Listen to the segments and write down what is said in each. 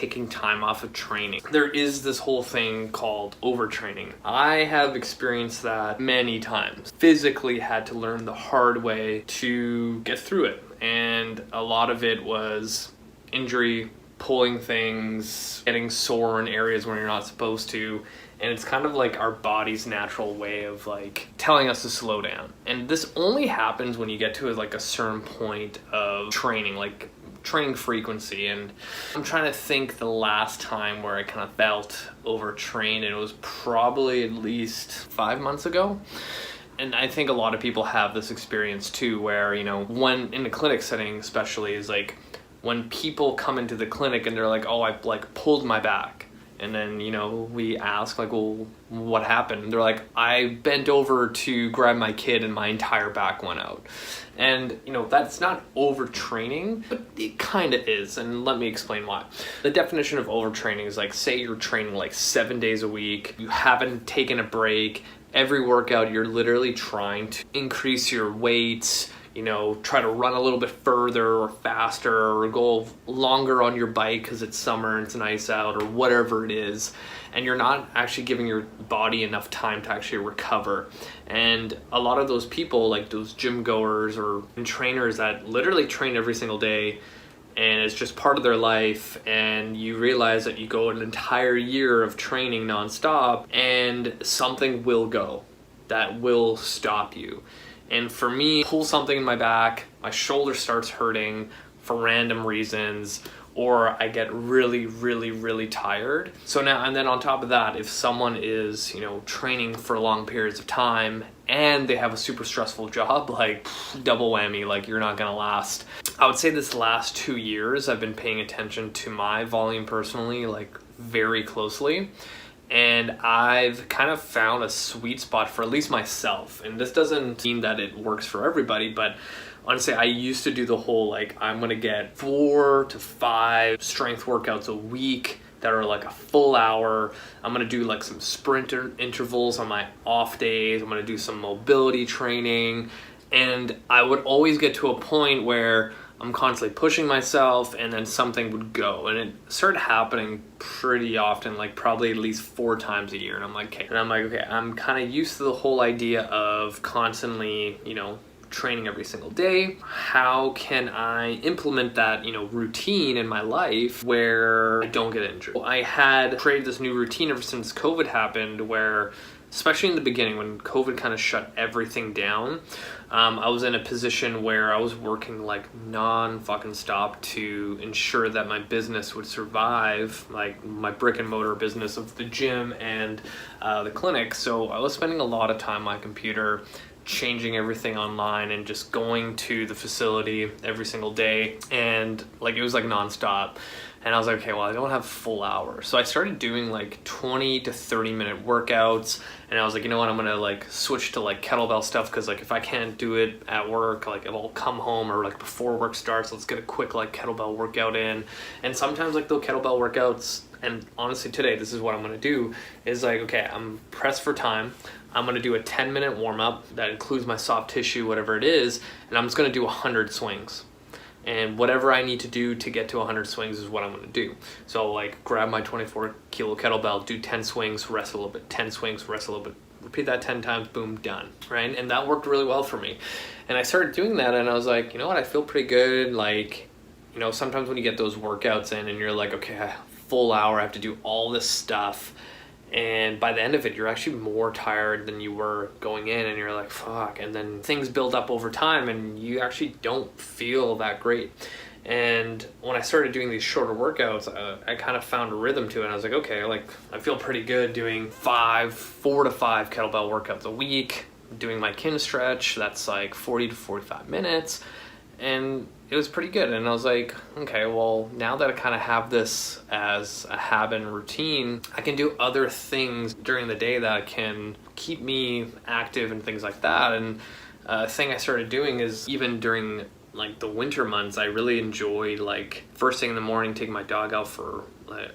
taking time off of training. There is this whole thing called overtraining. I have experienced that many times. Physically had to learn the hard way to get through it. And a lot of it was injury, pulling things, getting sore in areas where you're not supposed to. And it's kind of like our body's natural way of like telling us to slow down. And this only happens when you get to like a certain point of training, like training frequency. And I'm trying to think the last time where I kind of felt overtrained, and it was probably at least 5 months ago. And I think a lot of people have this experience too, where, you know, when in the clinic setting especially, is like when people come into the clinic and they're like, oh, I've like pulled my back. And then, you know, we ask like, well, what happened? And they're like, I bent over to grab my kid and my entire back went out. And, you know, that's not overtraining, but it kind of is. And let me explain why. The definition of overtraining is like, say you're training like 7 days a week, you haven't taken a break. Every workout, you're literally trying to increase your weights, you know, try to run a little bit further or faster, or go longer on your bike because it's summer and it's nice out, or whatever it is. And you're not actually giving your body enough time to actually recover. And a lot of those people, like those gym goers or trainers that literally train every single day, and it's just part of their life, and you realize that you go an entire year of training nonstop and something will go that will stop you. And for me, pull something in my back, my shoulder starts hurting for random reasons, or I get really, really, really tired. So now, and then on top of that, if someone is, you know, training for long periods of time and they have a super stressful job, like double whammy, like you're not gonna last. I would say this last 2 years, I've been paying attention to my volume personally, like very closely. And I've kind of found a sweet spot for at least myself. And this doesn't mean that it works for everybody, but honestly, I used to do the whole, like, I'm gonna get 4 to 5 strength workouts a week that are like a full hour. I'm gonna do like some sprint intervals on my off days. I'm gonna do some mobility training. And I would always get to a point where I'm constantly pushing myself and then something would go. And it started happening pretty often, like probably at least 4 times a year. And I'm like, okay, I'm kind of used to the whole idea of constantly, you know, training every single day. How can I implement that, you know, routine in my life where I don't get injured? I had created this new routine ever since COVID happened, where especially in the beginning when COVID kind of shut everything down, I was in a position where I was working like non-fucking stop to ensure that my business would survive, like my brick and mortar business of the gym and the clinic. So I was spending a lot of time on my computer, changing everything online and just going to the facility every single day. And like, it was like nonstop. And I was like, okay, well, I don't have full hours. So I started doing like 20 to 30 minute workouts. And I was like, you know what, I'm gonna like switch to like kettlebell stuff, because like if I can't do it at work, like I'll come home or like before work starts, let's get a quick like kettlebell workout in. And sometimes like those kettlebell workouts, and honestly today, this is what I'm gonna do, is like, okay, I'm pressed for time. I'm gonna do a 10-minute warm up that includes my soft tissue, whatever it is, and I'm just gonna do 100 swings. And whatever I need to do to get to 100 swings is what I'm gonna do. So like grab my 24 kilo kettlebell, do 10 swings, rest a little bit, 10 swings, rest a little bit, repeat that 10 times, boom, done, right? And that worked really well for me. And I started doing that and I was like, you know what, I feel pretty good. Like, you know, sometimes when you get those workouts in and you're like, okay, a full hour, I have to do all this stuff. And by the end of it, you're actually more tired than you were going in, and you're like, fuck. And then things build up over time and you actually don't feel that great. And when I started doing these shorter workouts, I kind of found a rhythm to it. And I was like, okay, like I feel pretty good doing 4 to 5 kettlebell workouts a week, doing my Kinstretch, that's like 40 to 45 minutes. And it was pretty good. And I was like, okay, well, now that I kind of have this as a habit and routine, I can do other things during the day that can keep me active and things like that. And a thing I started doing is, even during like the winter months, I really enjoyed like first thing in the morning taking my dog out for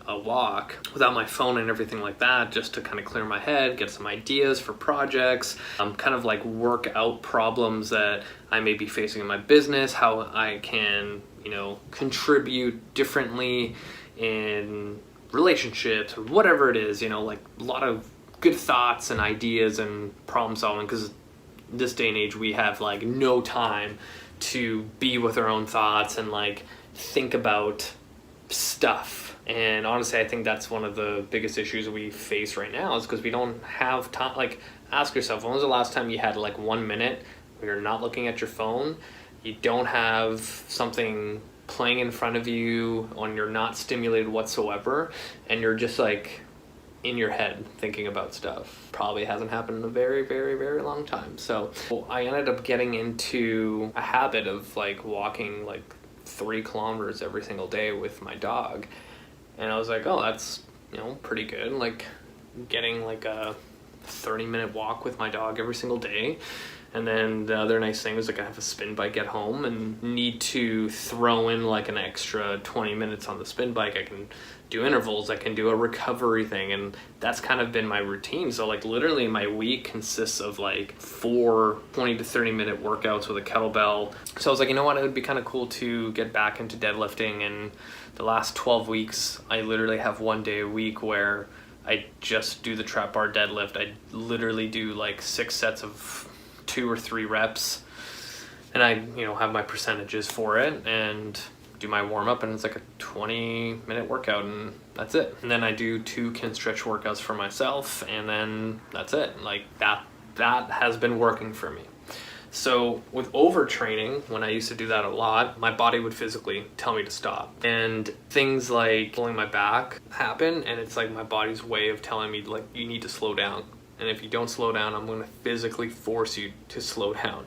a walk without my phone and everything like that, just to kind of clear my head, get some ideas for projects, kind of like work out problems that I may be facing in my business, how I can, you know, contribute differently in relationships or whatever it is, you know, like a lot of good thoughts and ideas and problem solving, because this day and age we have like no time to be with our own thoughts and like think about stuff. And honestly, I think that's one of the biggest issues we face right now, is because we don't have time. Like, ask yourself, when was the last time you had like 1 minute where you're not looking at your phone, you don't have something playing in front of you, when you're not stimulated whatsoever, and you're just like in your head thinking about stuff? Probably hasn't happened in a very, very, very long time. So I ended up getting into a habit of like walking like 3 kilometers every single day with my dog. And I was like, oh, that's, you know, pretty good. Like getting like a 30-minute walk with my dog every single day. And then the other nice thing was like I have a spin bike at home and need to throw in like an extra 20 minutes on the spin bike. I can do intervals, I can do a recovery thing, and that's kind of been my routine. So like literally my week consists of like 4 20 to 30 minute workouts with a kettlebell. So I was like, you know what, it would be kind of cool to get back into deadlifting. And the last 12 weeks, I literally have 1 day a week where I just do the trap bar deadlift. I literally do like 6 sets of 2 or 3 reps, and I, you know, have my percentages for it and do my warm up, and it's like a 20-minute workout, and that's it. And then I do 2 Kinstretch workouts for myself, and then that's it. Like that has been working for me. So with overtraining, when I used to do that a lot, my body would physically tell me to stop. And things like pulling my back happen, and it's like my body's way of telling me like, you need to slow down. And if you don't slow down, I'm going to physically force you to slow down.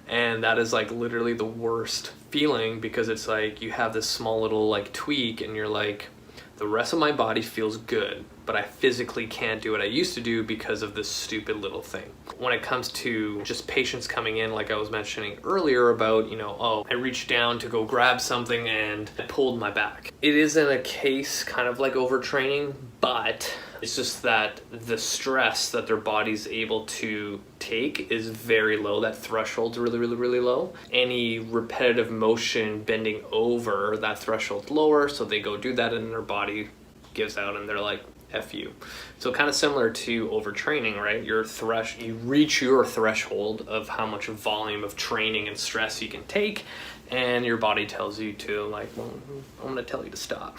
And that is like literally the worst feeling, because it's like you have this small little like tweak and you're like, the rest of my body feels good, but I physically can't do what I used to do because of this stupid little thing. When it comes to just patients coming in, like I was mentioning earlier about, you know, oh, I reached down to go grab something and I pulled my back. It isn't a case kind of like overtraining, but it's just that the stress that their body's able to take is very low. That threshold's really, really, really low. Any repetitive motion bending over, that threshold's lower, so they go do that and their body gives out and they're like, F you. So kind of similar to overtraining, right? You reach your threshold of how much volume of training and stress you can take, and your body tells you to like, well, I'm gonna tell you to stop.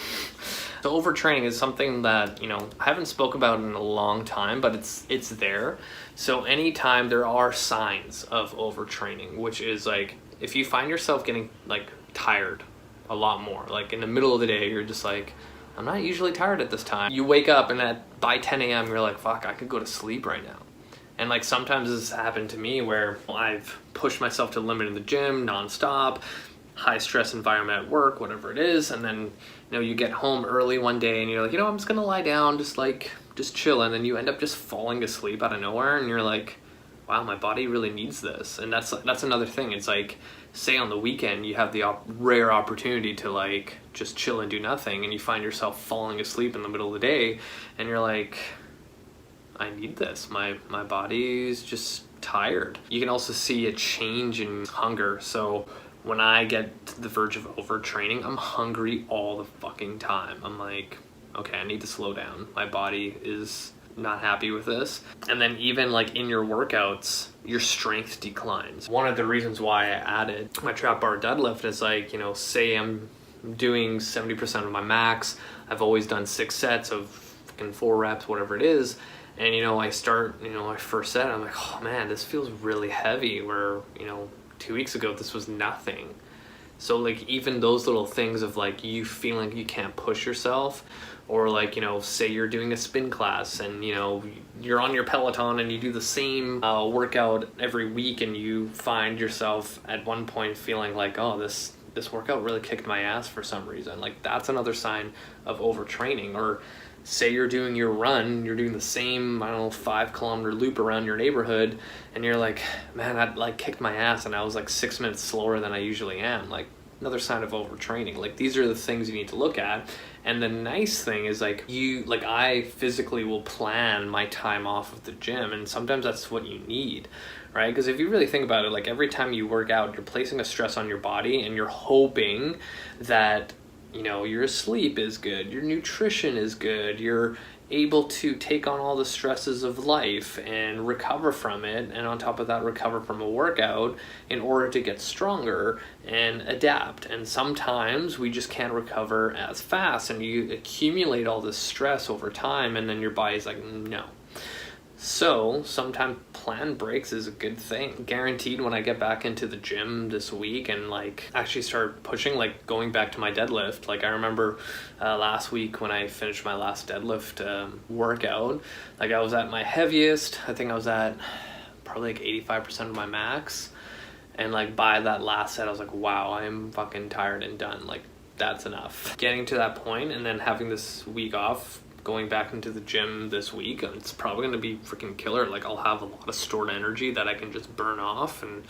So overtraining is something that, you know, I haven't spoke about in a long time, but it's there. So anytime there are signs of overtraining, which is like, if you find yourself getting like tired a lot more, like in the middle of the day, you're just like, I'm not usually tired at this time. You wake up and by 10 a.m. you're like, fuck, I could go to sleep right now. And like sometimes this has happened to me where I've pushed myself to the limit in the gym nonstop, high stress environment at work, whatever it is. And then, you know, you get home early one day and you're like, you know, I'm just gonna lie down, just chill. And then you end up just falling asleep out of nowhere. And you're like, wow, my body really needs this. And that's another thing. It's like, say on the weekend, you have the rare opportunity to like just chill and do nothing. And you find yourself falling asleep in the middle of the day. And you're like, I need this. My body's just tired. You can also see a change in hunger. So when I get to the verge of overtraining, I'm hungry all the fucking time. I'm like, okay, I need to slow down. My body is not happy with this. And then even like in your workouts, your strength declines. One of the reasons why I added my trap bar deadlift is like, you know, say I'm doing 70% of my max. I've always done 6 sets of fucking 4 reps, whatever it is. And, you know, I start, you know, my first set, I'm like, oh man, this feels really heavy, where, you know, 2 weeks ago, this was nothing. So like even those little things of like you feeling you can't push yourself, or like, you know, say you're doing a spin class and, you know, you're on your Peloton and you do the same workout every week, and you find yourself at one point feeling like, oh, this workout really kicked my ass for some reason. Like that's another sign of overtraining. Or say you're doing your run, you're doing the same, I don't know, 5-kilometer loop around your neighborhood, and you're like, man, I like kicked my ass and I was like 6 minutes slower than I usually am. Like another sign of overtraining. Like these are the things you need to look at. And the nice thing is like I physically will plan my time off of the gym, and sometimes that's what you need, right? Because if you really think about it, like every time you work out, you're placing a stress on your body and you're hoping that your sleep is good, your nutrition is good, you're able to take on all the stresses of life and recover from it, and on top of that recover from a workout in order to get stronger and adapt. And sometimes we just can't recover as fast, and you accumulate all this stress over time, and then your body's like, no. So sometimes planned breaks is a good thing. Guaranteed, when I get back into the gym this week and actually start pushing, going back to my deadlift. I remember last week when I finished my last deadlift workout, I was at my heaviest. I think I was at probably 85% of my max. And by that last set, I was like, wow, I'm fucking tired and done. That's enough. Getting to that point and then having this week off, going back into the gym this week, it's probably going to be freaking killer. I'll have a lot of stored energy that I can just burn off, and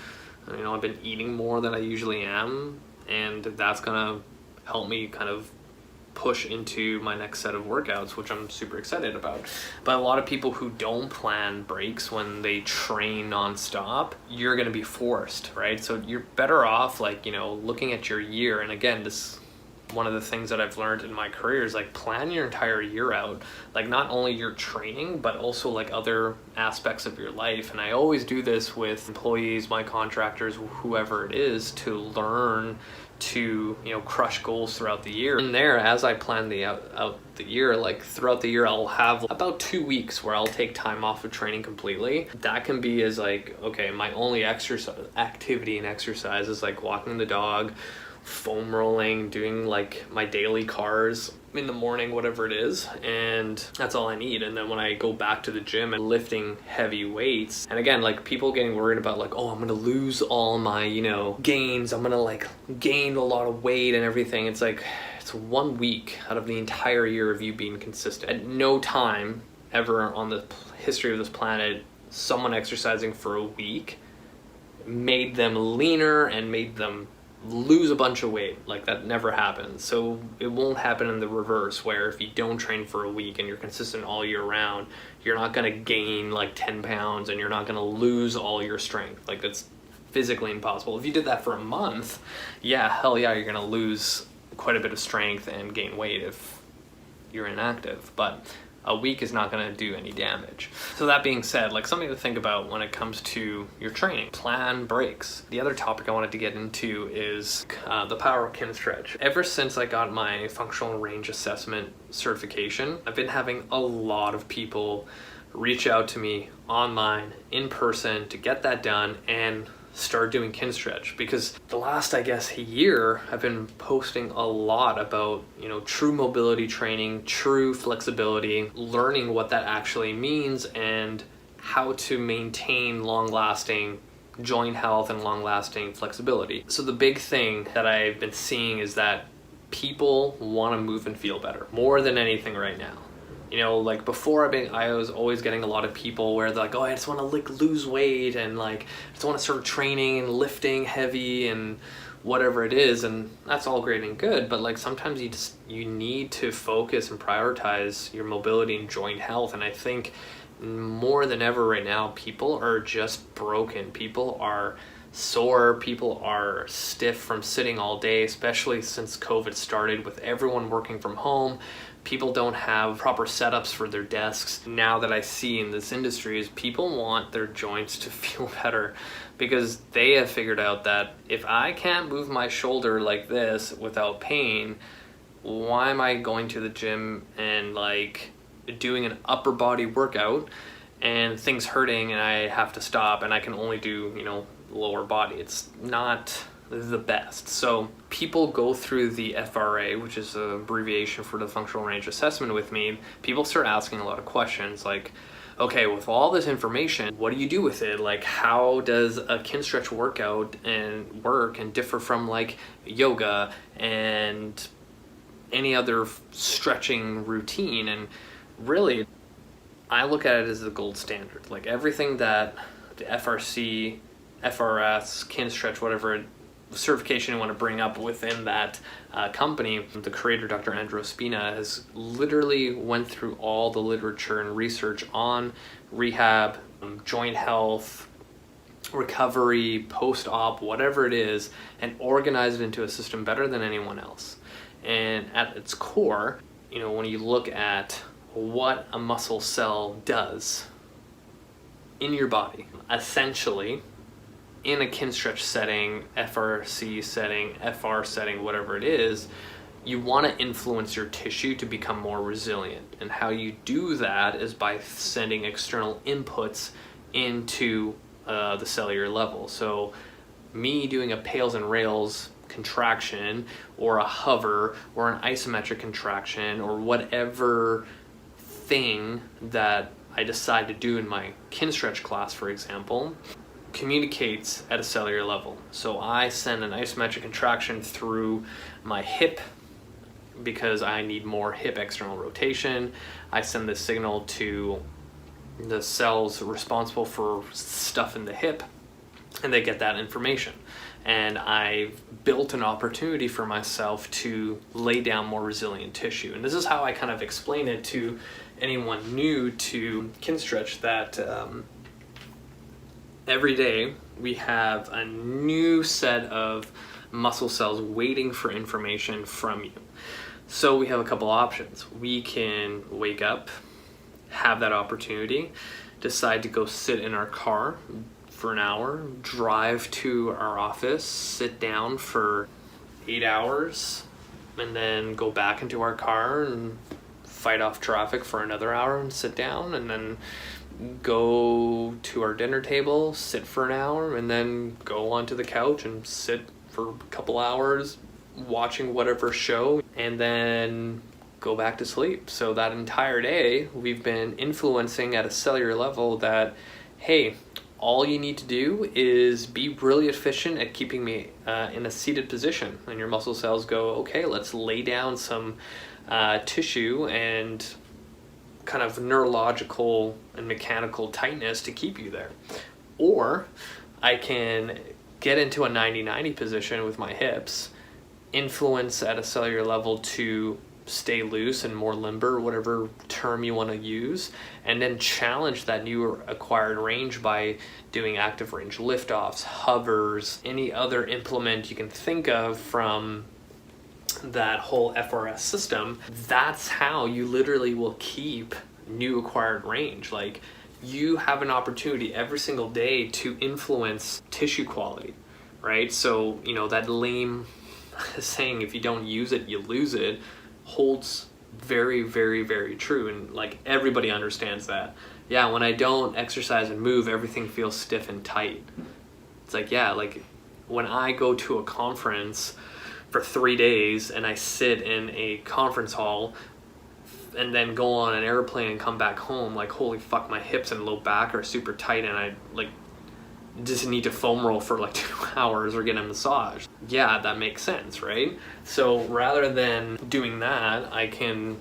I've been eating more than I usually am, and that's going to help me kind of push into my next set of workouts, which I'm super excited about. But a lot of people who don't plan breaks when they train nonstop, you're going to be forced, right? So you're better off looking at your year. And again, this one of the things that I've learned in my career is plan your entire year out, not only your training, but also other aspects of your life. And I always do this with employees, my contractors, whoever it is, to learn to crush goals throughout the year. And there, as I plan out the year, throughout the year, I'll have about 2 weeks where I'll take time off of training completely. That can be as okay, my only activity and exercise is walking the dog, foam rolling, doing my daily cars in the morning, whatever it is, and that's all I need. And then when I go back to the gym and lifting heavy weights, and again, people getting worried about oh, I'm gonna lose all my gains, I'm gonna gain a lot of weight and everything. It's it's 1 week out of the entire year of you being consistent. At no time ever on the history of this planet, someone exercising for a week made them leaner and made them lose a bunch of weight. That never happens. So it won't happen in the reverse, where if you don't train for a week and you're consistent all year round, you're not going to gain 10 pounds and you're not going to lose all your strength. That's physically impossible. If you did that for a month, yeah, hell yeah, you're going to lose quite a bit of strength and gain weight if you're inactive. But a week is not going to do any damage. So that being said, something to think about when it comes to your training. Plan breaks. The other topic I wanted to get into is the power of Kinstretch. Ever since I got my functional range assessment certification, I've been having a lot of people reach out to me online, in person, to get that done and start doing Kinstretch, because the last, year, I've been posting a lot about, true mobility training, true flexibility, learning what that actually means and how to maintain long-lasting joint health and long-lasting flexibility. So the big thing that I've been seeing is that people want to move and feel better more than anything right now. Before I was always getting a lot of people where they're oh, I just want to lose weight and I just want to start training and lifting heavy and whatever it is, and that's all great and good, but sometimes you need to focus and prioritize your mobility and joint health. And I think more than ever right now, people are just broken. People are sore, people are stiff from sitting all day, especially since COVID started, with everyone working from home. People don't have proper setups for their desks. Now that I see in this industry is people want their joints to feel better, because they have figured out that if I can't move my shoulder like this without pain, why am I going to the gym and doing an upper body workout and things hurting and I have to stop and I can only do, lower body? It's not the best. So people go through the FRA, which is an abbreviation for the functional range assessment with me. People start asking a lot of questions okay, with all this information, what do you do with it? How does a Kinstretch workout and work and differ from yoga and any other stretching routine? And really, I look at it as the gold standard. Everything that the FRC, FRS, Kinstretch, whatever certification you want to bring up within that company, the creator, Dr. Andrew Spina, has literally went through all the literature and research on rehab, joint health, recovery, post-op, whatever it is, and organized it into a system better than anyone else. And at its core, when you look at what a muscle cell does in your body, essentially, in a Kinstretch setting, FRC setting, FR setting, whatever it is, you want to influence your tissue to become more resilient. And how you do that is by sending external inputs into the cellular level. So me doing a pails and rails contraction or a hover or an isometric contraction or whatever thing that I decide to do in my Kinstretch class, for example, communicates at a cellular level. So I send an isometric contraction through my hip because I need more hip external rotation. I send this signal to the cells responsible for stuff in the hip, and they get that information. And I've built an opportunity for myself to lay down more resilient tissue. And this is how I kind of explain it to anyone new to Kinstretch, that every day we have a new set of muscle cells waiting for information from you. So we have a couple options. We can wake up, have that opportunity, decide to go sit in our car for an hour, drive to our office, sit down for 8 hours, and then go back into our car and fight off traffic for another hour and sit down, and then go to our dinner table, sit for an hour, and then go onto the couch and sit for a couple hours watching whatever show, and then go back to sleep. So that entire day we've been influencing at a cellular level that, hey, all you need to do is be really efficient at keeping me in a seated position. And your muscle cells go, okay, let's lay down some tissue and kind of neurological and mechanical tightness to keep you there. Or I can get into a 90-90 position with my hips, influence at a cellular level to stay loose and more limber, whatever term you want to use, and then challenge that new acquired range by doing active range liftoffs, hovers, any other implement you can think of from that whole FRS system. That's how you literally will keep new acquired range. Like, you have an opportunity every single day to influence tissue quality, right? So, that lame saying, if you don't use it, you lose it, holds very, very, very true. And like, everybody understands that. Yeah, when I don't exercise and move, everything feels stiff and tight. It's like, yeah, like when I go to a conference for 3 days and I sit in a conference hall and then go on an airplane and come back home, like, holy fuck, my hips and low back are super tight and I like just need to foam roll for like 2 hours or get a massage. Yeah, that makes sense, right? So rather than doing that, I can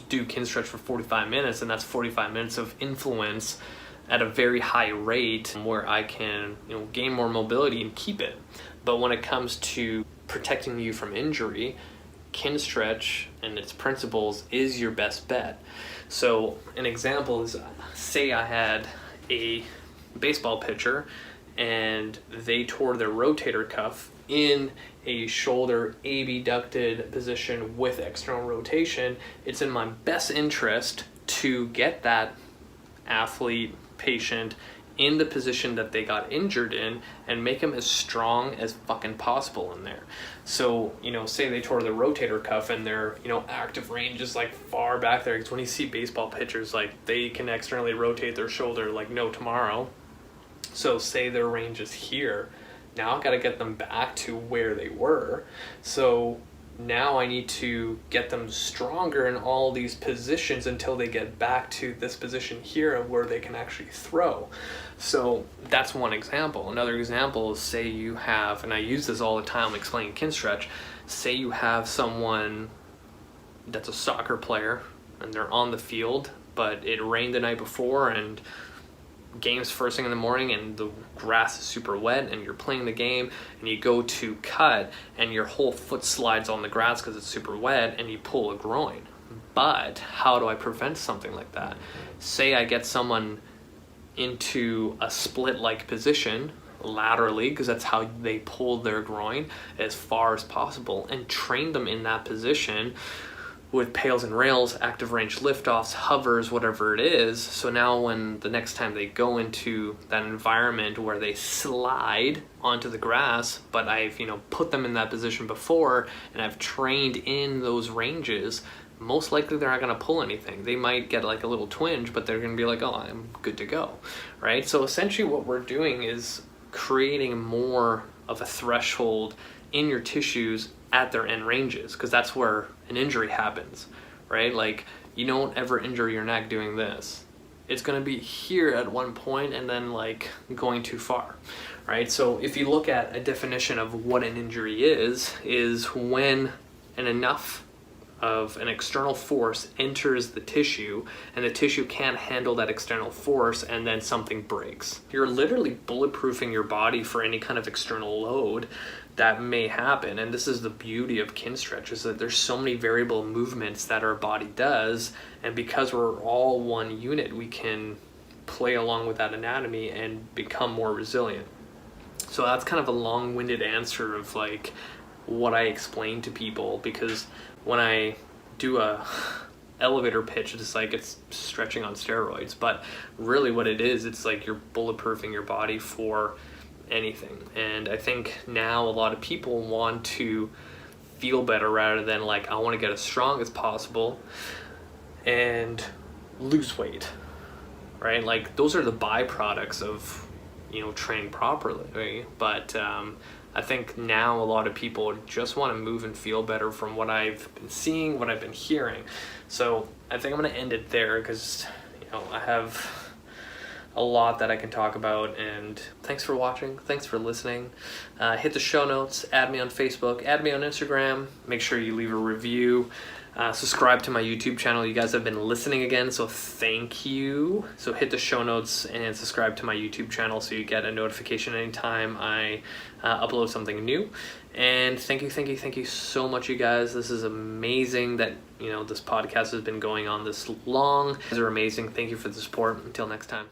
do Kinstretch for 45 minutes, and that's 45 minutes of influence at a very high rate where I can, gain more mobility and keep it. But when it comes to protecting you from injury, Kinstretch and its principles is your best bet. So an example is, say I had a baseball pitcher and they tore their rotator cuff in a shoulder abducted position with external rotation. It's in my best interest to get that athlete, patient, in the position that they got injured in and make them as strong as fucking possible in there. So, say they tore the rotator cuff and their, active range is like far back there. Because when you see baseball pitchers, like, they can externally rotate their shoulder like no tomorrow. So say their range is here. Now I've got to get them back to where they were. So now I need to get them stronger in all these positions until they get back to this position here where they can actually throw. So that's one example. Another example is, say you have, and I use this all the time explaining Kinstretch, say you have someone that's a soccer player and they're on the field, but it rained the night before and game's first thing in the morning and the grass is super wet and you're playing the game and you go to cut and your whole foot slides on the grass because it's super wet and you pull a groin. But how do I prevent something like that? Say I get someone into a split-like position, laterally, because that's how they pull their groin, as far as possible, and train them in that position with pails and rails, active range liftoffs, hovers, whatever it is. So now when the next time they go into that environment where they slide onto the grass, but I've, put them in that position before and I've trained in those ranges, most likely they're not gonna pull anything. They might get like a little twinge, but they're gonna be like, oh, I'm good to go, right? So essentially what we're doing is creating more of a threshold in your tissues at their end ranges, because that's where an injury happens, right? Like, you don't ever injure your neck doing this. It's going to be here at one point and then like going too far, right? So if you look at a definition of what an injury is when enough of an external force enters the tissue and the tissue can't handle that external force and then something breaks. You're literally bulletproofing your body for any kind of external load that may happen. And this is the beauty of Kinstretch, is that there's so many variable movements that our body does, and because we're all one unit, we can play along with that anatomy and become more resilient. So that's kind of a long-winded answer of like what I explain to people, because when I do a elevator pitch, it's like it's stretching on steroids, but really what it is, it's like you're bulletproofing your body for anything. And I think now a lot of people want to feel better rather than like, I want to get as strong as possible and lose weight, right? Like those are the byproducts of training properly, right? But I think now a lot of people just want to move and feel better from what I've been seeing, what I've been hearing. So I think I'm going to end it there, because I have a lot that I can talk about. And thanks for watching, thanks for listening. Hit the show notes, add me on Facebook, add me on Instagram, make sure you leave a review, subscribe to my YouTube channel. You guys have been listening again, so thank you. So hit the show notes and subscribe to my YouTube channel so you get a notification anytime I upload something new. And thank you so much, you guys. This is amazing that this podcast has been going on this long. You guys are amazing. Thank you for the support. Until next time.